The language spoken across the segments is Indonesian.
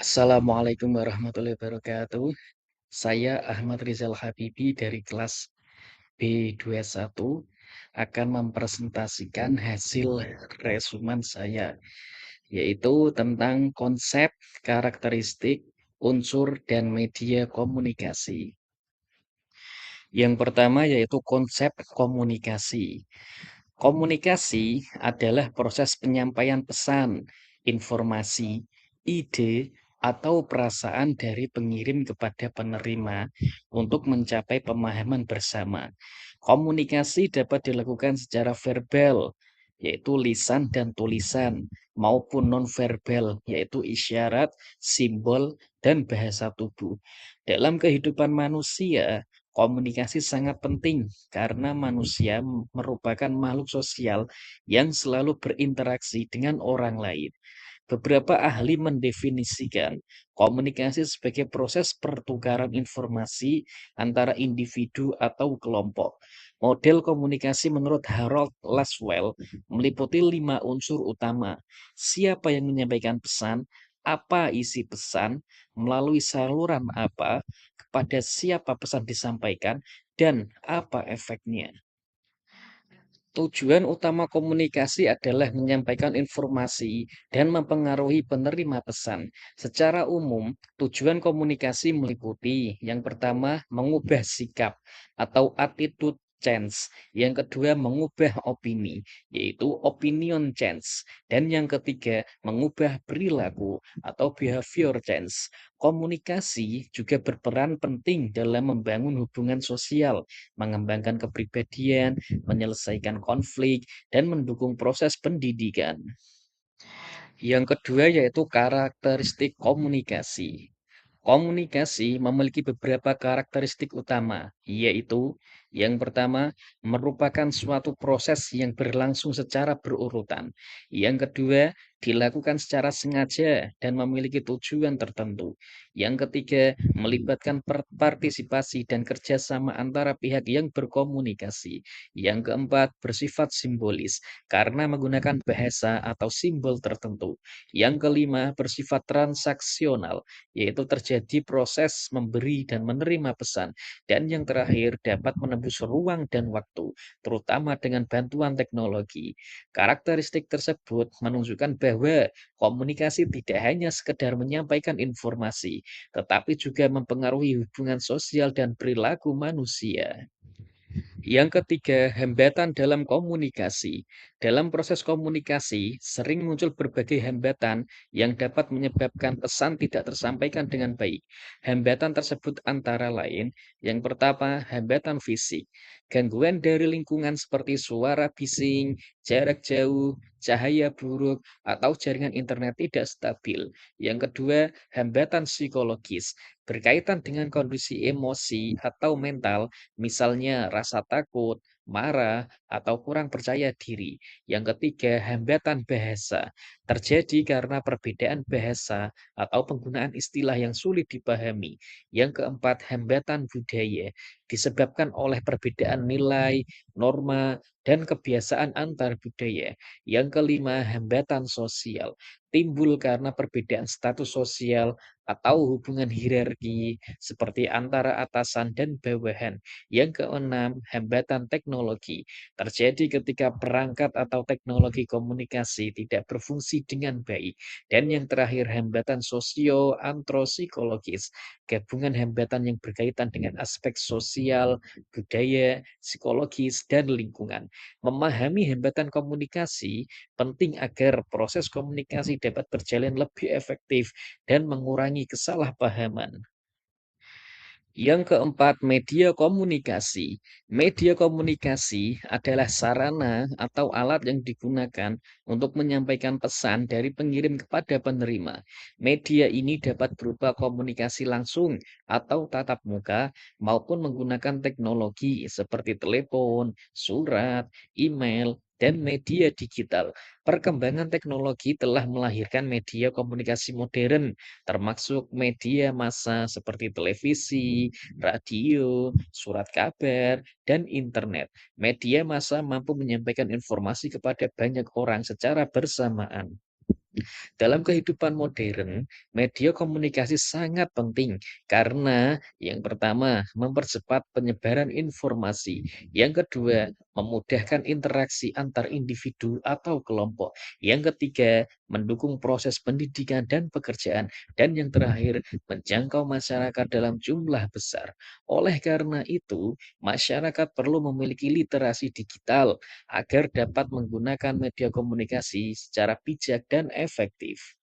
Assalamualaikum warahmatullahi wabarakatuh. Saya Ahmad Rizal Habibi dari kelas B21 akan mempresentasikan hasil resumen saya, yaitu tentang konsep, karakteristik, unsur, dan media komunikasi. Yang pertama yaitu konsep komunikasi. Komunikasi adalah proses penyampaian pesan, informasi, ide, atau perasaan dari pengirim kepada penerima untuk mencapai pemahaman bersama. Komunikasi dapat dilakukan secara verbal, yaitu lisan dan tulisan, maupun nonverbal, yaitu isyarat, simbol, dan bahasa tubuh. Dalam kehidupan manusia, komunikasi sangat penting karena manusia merupakan makhluk sosial yang selalu berinteraksi dengan orang lain. Beberapa ahli mendefinisikan komunikasi sebagai proses pertukaran informasi antara individu atau kelompok. Model komunikasi menurut Harold Laswell meliputi 5 unsur utama. Siapa yang menyampaikan pesan, apa isi pesan, melalui saluran apa, kepada siapa pesan disampaikan, dan apa efeknya. Tujuan utama komunikasi adalah menyampaikan informasi dan mempengaruhi penerima pesan. Secara umum, tujuan komunikasi meliputi yang pertama, mengubah sikap atau attitude change. Yang kedua, mengubah opini, yaitu opinion change. Dan yang ketiga, mengubah perilaku atau behavior change. Komunikasi juga berperan penting dalam membangun hubungan sosial, mengembangkan kepribadian, menyelesaikan konflik, dan mendukung proses pendidikan. Yang kedua yaitu karakteristik komunikasi. Komunikasi memiliki beberapa karakteristik utama, yaitu yang pertama, merupakan suatu proses yang berlangsung secara berurutan. Yang kedua, dilakukan secara sengaja dan memiliki tujuan tertentu. Yang ketiga, melibatkan partisipasi dan kerjasama antara pihak yang berkomunikasi. Yang keempat, bersifat simbolis karena menggunakan bahasa atau simbol tertentu. Yang kelima, bersifat transaksional, yaitu terjadi proses memberi dan menerima pesan. Dan yang terakhir, dapat menembus ruang dan waktu, terutama dengan bantuan teknologi. Karakteristik tersebut menunjukkan bahwa komunikasi tidak hanya sekedar menyampaikan informasi, tetapi juga mempengaruhi hubungan sosial dan perilaku manusia. Yang ketiga, hambatan dalam komunikasi. Dalam proses komunikasi, sering muncul berbagai hambatan yang dapat menyebabkan pesan tidak tersampaikan dengan baik. Hambatan tersebut antara lain, yang pertama, hambatan fisik. Gangguan dari lingkungan seperti suara bising, jarak jauh, cahaya buruk, atau jaringan internet tidak stabil. Yang kedua, hambatan psikologis. Berkaitan dengan kondisi emosi atau mental, misalnya rasa takut, marah, atau kurang percaya diri. Yang ketiga, hambatan bahasa. Terjadi karena perbedaan bahasa atau penggunaan istilah yang sulit dipahami. Yang keempat, hambatan budaya. Disebabkan oleh perbedaan nilai, norma, dan kebiasaan antar budaya. Yang kelima, hambatan sosial. Timbul karena perbedaan status sosial atau hubungan hierarki seperti antara atasan dan bawahan. Yang keenam, hambatan teknologi. Terjadi ketika perangkat atau teknologi komunikasi tidak berfungsi dengan baik. Dan yang terakhir, hambatan sosio-antropologis. Gabungan hambatan yang berkaitan dengan aspek sosial, budaya, psikologis, dan lingkungan. Memahami hambatan komunikasi penting agar proses komunikasi dapat berjalan lebih efektif dan mengurangi kesalahpahaman. Yang keempat, media komunikasi. Media komunikasi adalah sarana atau alat yang digunakan untuk menyampaikan pesan dari pengirim kepada penerima. Media ini dapat berupa komunikasi langsung atau tatap muka maupun menggunakan teknologi seperti telepon, surat, email, dan media digital. Perkembangan teknologi telah melahirkan media komunikasi modern, termasuk media massa seperti televisi, radio, surat kabar, dan internet. Media massa mampu menyampaikan informasi kepada banyak orang secara bersamaan. Dalam kehidupan modern, media komunikasi sangat penting karena yang pertama, mempercepat penyebaran informasi. Yang kedua, memudahkan interaksi antar individu atau kelompok. Yang ketiga, mendukung proses pendidikan dan pekerjaan. Dan yang terakhir, menjangkau masyarakat dalam jumlah besar. Oleh karena itu, masyarakat perlu memiliki literasi digital agar dapat menggunakan media komunikasi secara bijak dan efektif.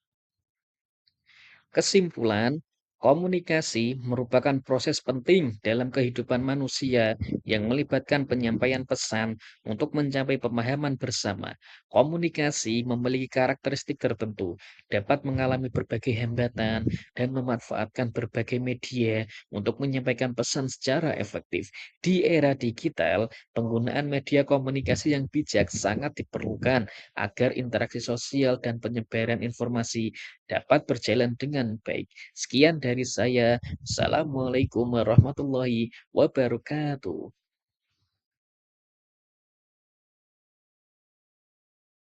Kesimpulan, komunikasi merupakan proses penting dalam kehidupan manusia yang melibatkan penyampaian pesan untuk mencapai pemahaman bersama. Komunikasi memiliki karakteristik tertentu, dapat mengalami berbagai hambatan, dan memanfaatkan berbagai media untuk menyampaikan pesan secara efektif. Di era digital, penggunaan media komunikasi yang bijak sangat diperlukan agar interaksi sosial dan penyebaran informasi dapat berjalan dengan baik. Sekian dari saya. Assalamualaikum warahmatullahi wabarakatuh.